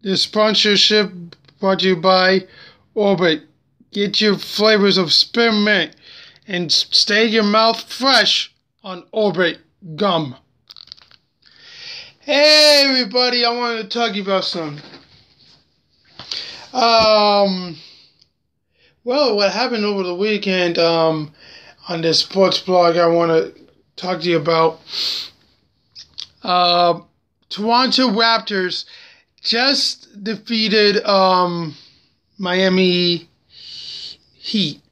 This sponsorship brought to you by Orbit. Get your flavors of spearmint and stay your mouth fresh on Orbit gum. Hey everybody, I wanted to talk to you about something. Well, what happened over the weekend on this sports blog I want to talk to you about. Toronto Raptors just defeated Miami Heat.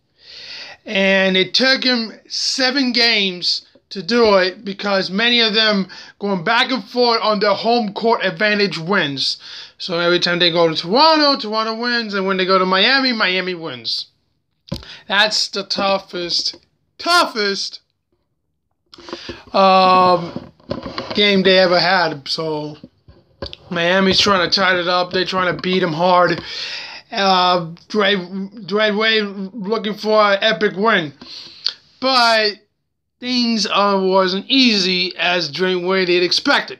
And it took him 7 games to do it because many of them going back and forth on their home court advantage wins. So every time they go to Toronto, Toronto wins. And when they go to Miami, Miami wins. That's the toughest game they ever had. So Miami's trying to tie it up. They're trying to beat them hard. Dwayne Wade looking for an epic win. But things wasn't easy as Dwayne Wade had expected.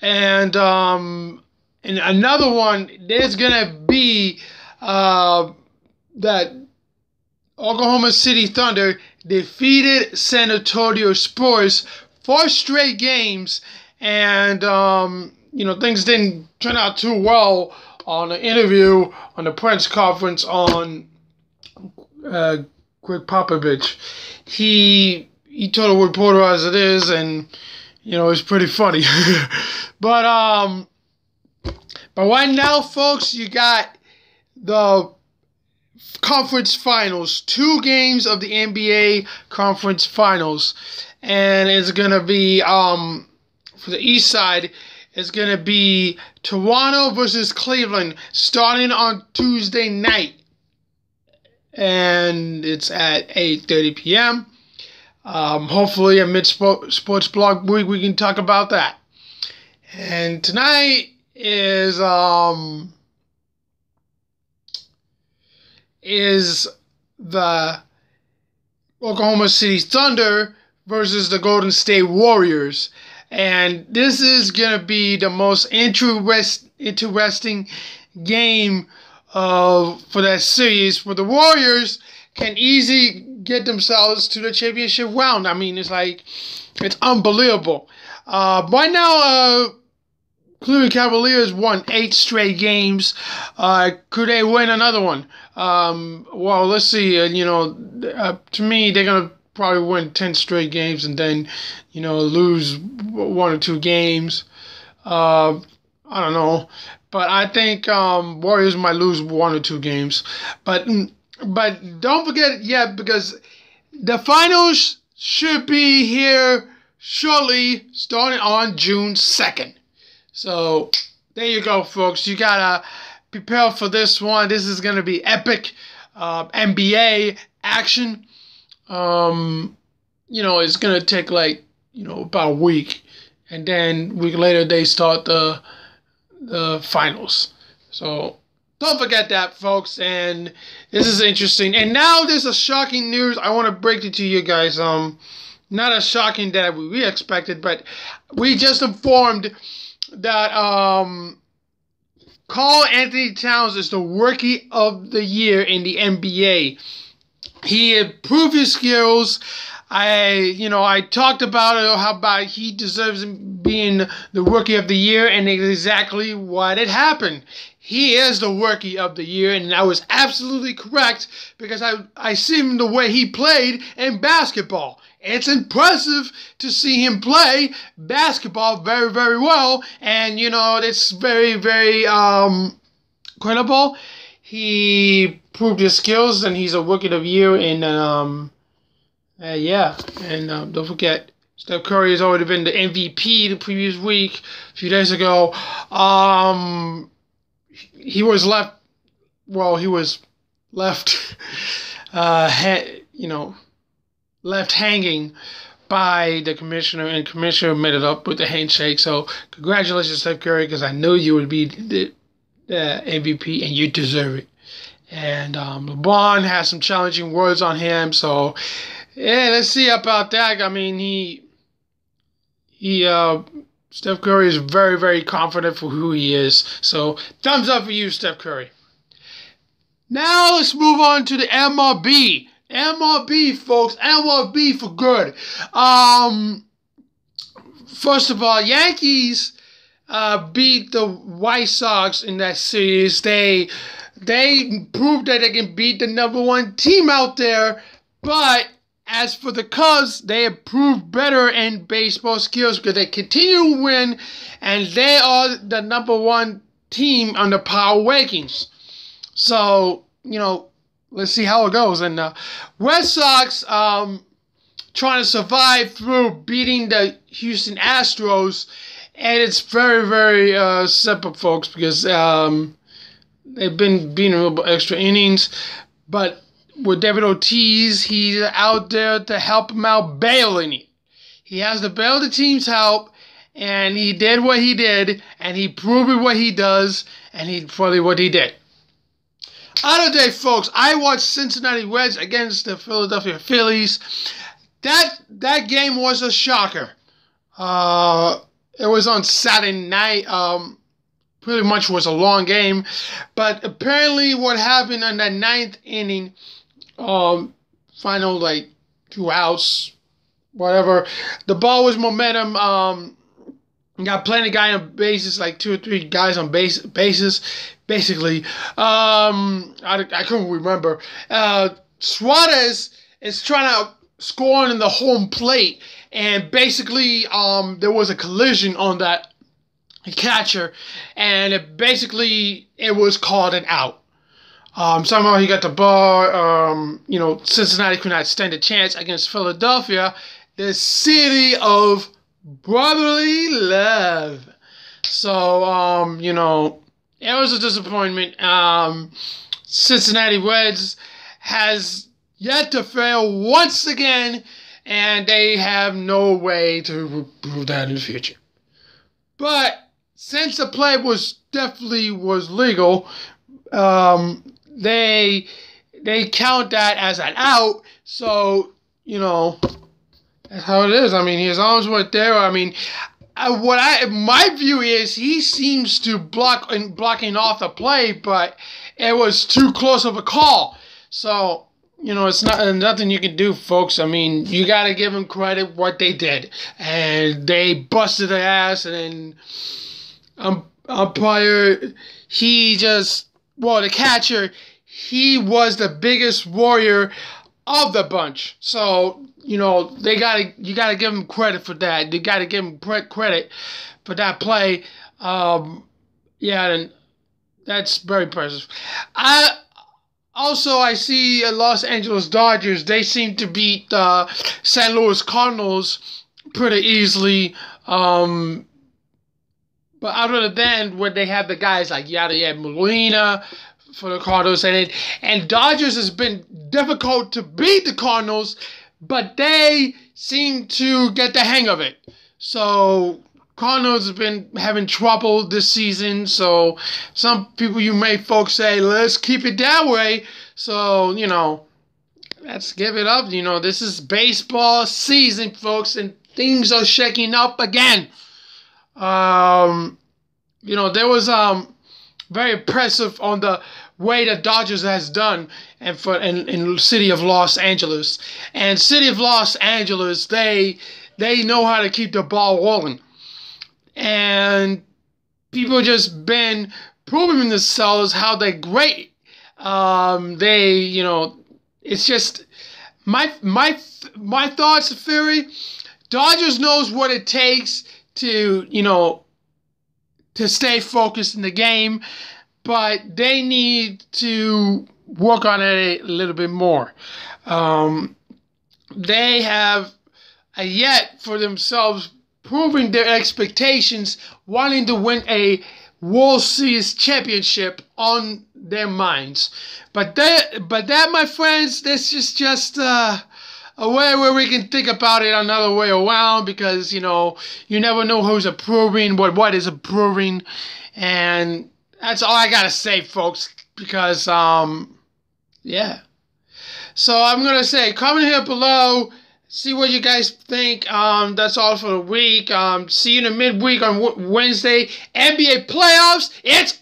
And in another one, there's going to be that Oklahoma City Thunder defeated San Antonio Spurs 4 straight games. And, things didn't turn out too well on the interview, on the press conference on Greg Popovich. He told a reporter as it is, and, it's pretty funny. But right now, folks, you got the conference finals. 2 games of the NBA conference finals. And it's going to be, for the East side, it's going to be Toronto versus Cleveland starting on Tuesday night. And it's at 8:30 p.m. Hopefully, at Mid-Sports Blog Week, we can talk about that. And tonight is the Oklahoma City Thunder versus the Golden State Warriors. And this is going to be the most interesting game for that series. For the Warriors can easily get themselves to the championship round. I mean, it's unbelievable. Right now, Cleveland Cavaliers won 8 straight games. Could they win another one? Well, let's see. To me, they're going to probably win 10 straight games and then, lose 1 or 2 games. I don't know. But I think Warriors might lose 1 or 2 games. But don't forget yet, because the finals should be here shortly, starting on June 2nd. So there you go, folks. You got to prepare for this one. This is going to be epic NBA action. It's going to take about a week. And then a week later, they start the finals. So don't forget that, folks. And this is interesting. And now there's a shocking news. I want to break it to you guys. Not as shocking that we expected, but we just informed that Karl Anthony Towns is the Rookie of the Year in the NBA. He improved his skills. I talked about it, how he deserves being the Rookie of the Year, and exactly what had happened. He is the Rookie of the Year, and I was absolutely correct because I seen the way he played in basketball. It's impressive to see him play basketball very, very well, and it's very, very credible. He proved his skills, and he's a Rookie of the Year. And don't forget, Steph Curry has already been the MVP the previous week, a few days ago. He was left left hanging by the commissioner, and commissioner made it up with the handshake. So congratulations, Steph Curry, because I knew you would be the MVP, and you deserve it. And LeBron has some challenging words on him, so yeah, let's see about that. I mean, he Steph Curry is very, very confident for who he is. So, thumbs up for you, Steph Curry. Now, let's move on to the MLB. MLB, folks. MLB for good. First of all, Yankees beat the White Sox in that series. They proved that they can beat the #1 team out there. But as for the Cubs, they have proved better in baseball skills because they continue to win, and they are the #1 team on the power rankings. So, let's see how it goes. And Red Sox trying to survive through beating the Houston Astros. And it's very, very simple, folks, because they've been beating a little extra innings. But with David Ortiz, he's out there to help him out bailing it. He has to bail the team's help, and he did what he did, and he proved what he does, and he probably what he did. Other day, folks, I watched Cincinnati Reds against the Philadelphia Phillies. That game was a shocker. It was on Saturday night. Pretty much was a long game. But apparently what happened in that 9th inning, final 2 outs, whatever. The ball was momentum. Got plenty of guys on bases, 2 or 3 guys on bases, basically. I couldn't remember. Suarez is trying to score in the home plate, and basically there was a collision on that catcher, and it was called an out. Somehow he got the ball. Cincinnati could not stand a chance against Philadelphia, the city of brotherly love. So, it was a disappointment. Cincinnati Reds has yet to fail once again, and they have no way to prove that in the future. But since the play was legal, they count that as an out. So that's how it is. I mean, his arms weren't there. I mean, my view is he seems to blocking off the play, but it was too close of a call. So it's nothing you can do, folks. I mean, you got to give them credit what they did. And they busted their ass, and then umpire, the catcher, he was the biggest warrior of the bunch. So, you gotta give him credit for that. You gotta give him credit for that play. And that's very impressive. I see Los Angeles Dodgers. They seem to beat St. Louis Cardinals pretty easily. But other than when they have the guys like Yadier Molina for the Cardinals, and Dodgers has been difficult to beat the Cardinals, but they seem to get the hang of it. So Cardinals have been having trouble this season, so some people folks say, let's keep it that way. So, let's give it up. This is baseball season, folks, and things are shaking up again. There was very impressive on the way the Dodgers has done in the city of Los Angeles. And city of Los Angeles, they know how to keep the ball rolling. And people just been proving themselves how they're great. It's just my thoughts, theory. Dodgers knows what it takes to stay focused in the game, but they need to work on it a little bit more. They have yet for themselves proving their expectations, wanting to win a World Series championship on their minds. But that, my friends, this is just a way where we can think about it another way around, because, you never know who's approving, what is approving. And that's all I got to say, folks, because, yeah. So I'm going to say, comment here below See what you guys think. That's all for the week. See you in the midweek on Wednesday. NBA playoffs. It's